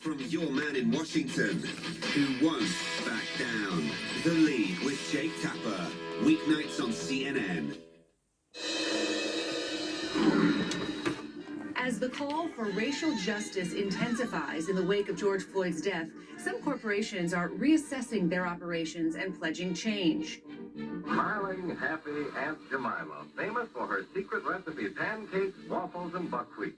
From your man in Washington, who won't back down. The Lead with Jake Tapper, weeknights on CNN. As the call for racial justice intensifies in the wake of George Floyd's death, some corporations are reassessing their operations and pledging change. Smiling, happy Aunt Jemima, famous for her secret recipe pancakes, waffles, and buckwheat.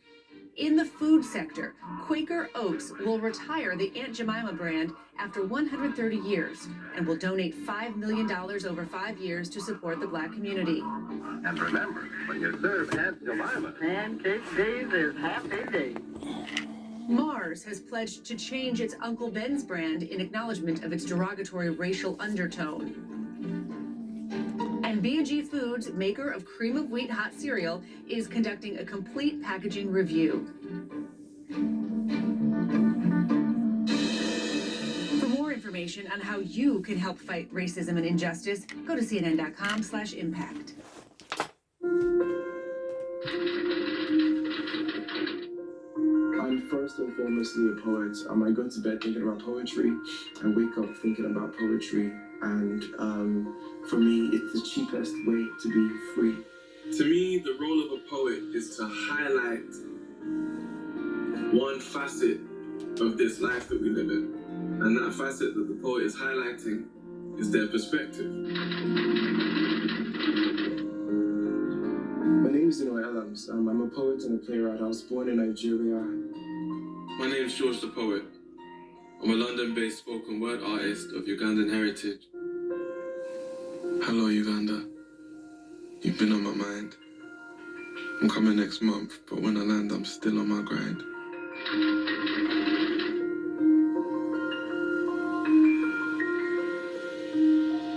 In the food sector, Quaker Oats will retire the Aunt Jemima brand after 130 years and will donate $5 million over 5 years to support the Black community. And remember, when you serve Aunt Jemima, pancake days is happy days. Mars has pledged to change its Uncle Ben's brand in acknowledgement of its derogatory racial undertone. And B&G Foods, maker of cream of wheat hot cereal, is conducting a complete packaging review. For more information on how you can help fight racism and injustice, go to cnn.com/impact. I'm first and foremostly a poet. I go to bed thinking about poetry. I wake up thinking about poetry. And for me, it's the cheapest way to be free. To me, the role of a poet is to highlight one facet of this life that we live in. And that facet that the poet is highlighting is their perspective. My name is Dino Elams. I'm a poet and a playwright. I was born in Nigeria. My name is George the Poet. I'm a London-based spoken word artist of Ugandan heritage. Hello, Uganda. You've been on my mind. I'm coming next month, but when I land, I'm still on my grind.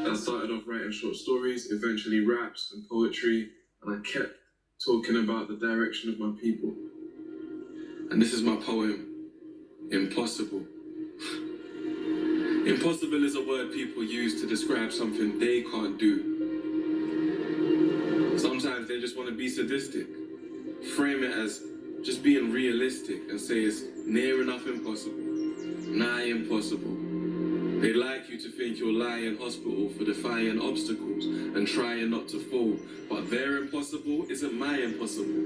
I started off writing short stories, eventually raps and poetry, and I kept talking about the direction of my people. And this is my poem, Impossible. Impossible is a word people use to describe something they can't do. Sometimes they just want to be sadistic. Frame it as just being realistic and say it's near enough impossible, nigh impossible. They'd like you to think you'll lie in hospital for defying obstacles and trying not to fall, but their impossible isn't my impossible.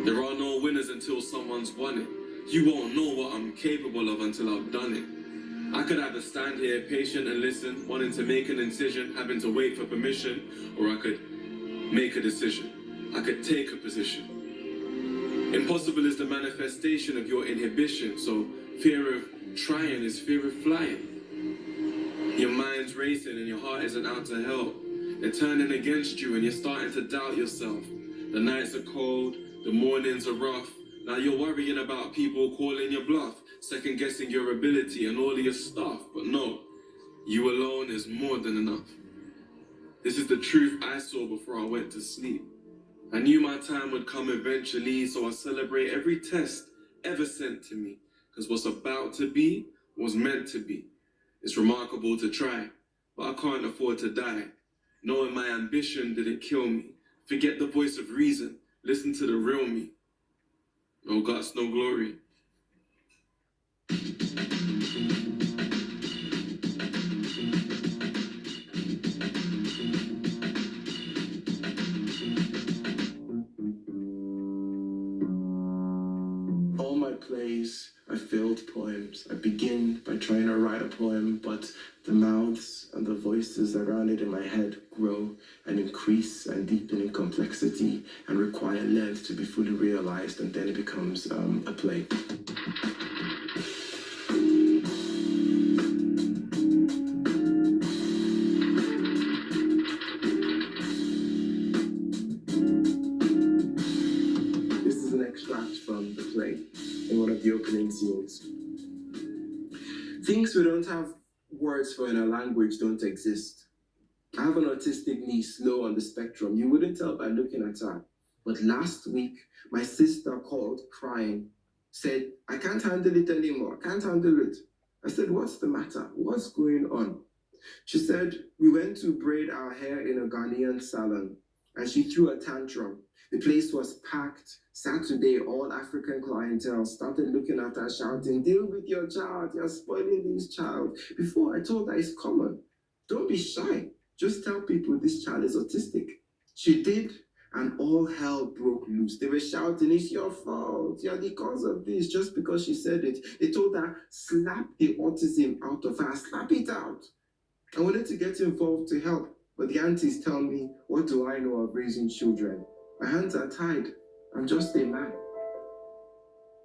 There are no winners until someone's won it. You won't know what I'm capable of until I've done it. I could either stand here patient and listen, wanting to make an incision, having to wait for permission, or I could make a decision. I could take a position. Impossible is the manifestation of your inhibition, so fear of trying is fear of flying. Your mind's racing and your heart isn't out to help. They're turning against you and you're starting to doubt yourself. The nights are cold, the mornings are rough. Now you're worrying about people calling your bluff, second guessing your ability and all of your stuff. But no, you alone is more than enough. This is the truth I saw before I went to sleep. I knew my time would come eventually, so I celebrate every test ever sent to me. Because what's about to be was meant to be. It's remarkable to try, but I can't afford to die. Knowing my ambition didn't kill me. Forget the voice of reason, listen to the real me. No guts, no glory. All my plays are filled poems. I begin by trying to write a poem, but the mouths and the voices around it in my head grow and increase and deepen in complexity and require length to be fully realized, and then it becomes a play. This is an extract from the play in one of the opening scenes. Things we don't have words for in our language don't exist. I have an autistic niece, low on the spectrum. You wouldn't tell by looking at her. But last week, my sister called crying, said, I can't handle it anymore. I can't handle it. I said, what's the matter? What's going on? She said, we went to braid our hair in a Ghanaian salon and she threw a tantrum. The place was packed. Saturday, all African clientele started looking at her, shouting, "Deal with your child, you're spoiling this child." Before I told her it's common. Don't be shy. Just tell people this child is autistic. She did, and all hell broke loose. They were shouting, "It's your fault. You're the cause of this," just because she said it. They told her, slap the autism out of her, slap it out. I wanted to get involved to help, but the aunties tell me, what do I know of raising children? My hands are tied. I'm just a man.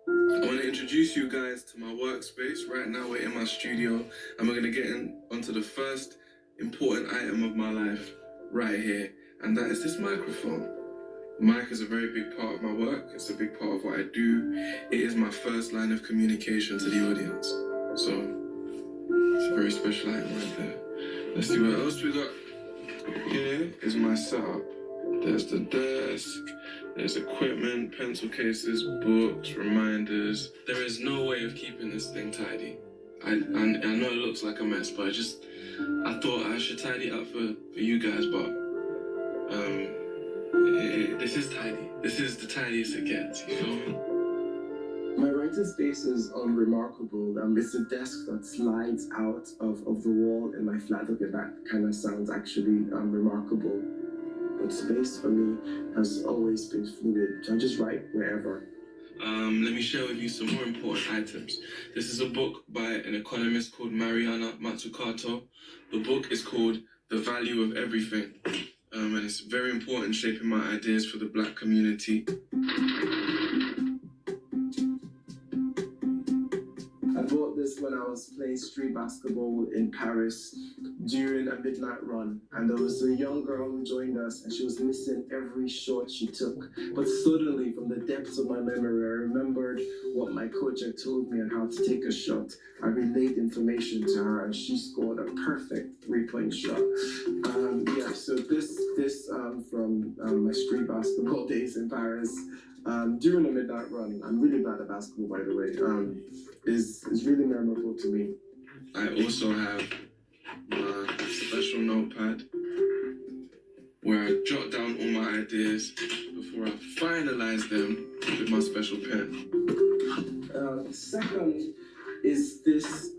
I want to introduce you guys to my workspace. Right now we're in my studio and we're going to get onto the first important item of my life right here, and that is this microphone. The mic is a very big part of my work. It's a big part of what I do. It is my first line of communication to the audience. So it's a very special item right there. Let's see what else we got. Here is my setup. There's the desk, there's equipment, pencil cases, books, reminders. There is no way of keeping this thing tidy. I know it looks like a mess, but I thought I should tidy it up for you guys, but this is tidy. This is the tidiest it gets, you feel me? My writing space is unremarkable. It's a desk that slides out of the wall in my flat. Okay, that kind of sounds actually remarkable. But space for me has always been fluid. I just write wherever. Let me share with you some more important items. This is a book by an economist called Mariana Mazzucato. The book is called The Value of Everything. And it's very important shaping my ideas for the Black community. I bought this when I was playing street basketball in Paris during a midnight run, and there was a young girl who joined us, and she was missing every shot she took. But suddenly, from the depths of my memory, I remembered what my coach had told me on how to take a shot. I relayed information to her, and she scored a perfect three-point shot. So this from my street basketball days in Paris. During a midnight run, I'm really bad at basketball, by the way, is really memorable to me. I also have my special notepad where I jot down all my ideas before I finalize them with my special pen. Second is this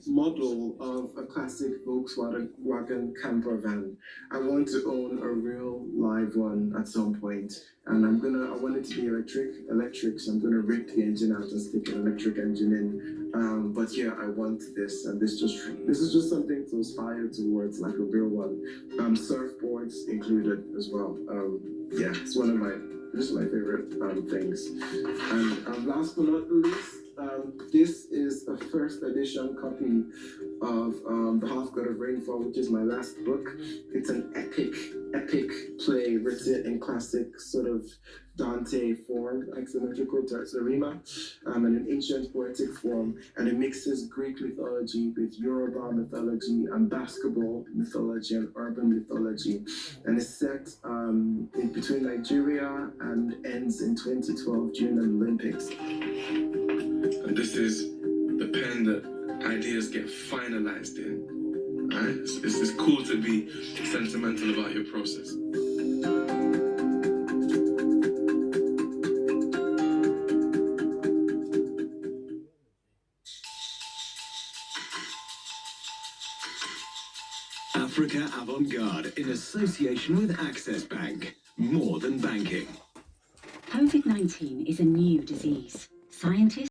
model of a classic Volkswagen camper van. I want to own a real live one at some point, and I want it to be electric, so I'm gonna rip the engine out and stick an electric engine in. But yeah, I want this, and this is just something to aspire towards, like a real one. Surfboards included as well. Yeah, it's one of my favorite things. And last but not least, this is a first edition copy of The Half God of Rainfall, which is my last book. It's an epic play written in classic sort of Dante form, like symmetrical rima, and an ancient poetic form, and it mixes Greek mythology with Yoruba mythology and basketball mythology and urban mythology, and it's set in between Nigeria and ends in 2012 during the Olympics. And this is the pen that ideas get finalized in. Right? It's cool to be sentimental about your process. Africa Avant-Garde in association with Access Bank. More than banking. COVID-19 is a new disease. Scientists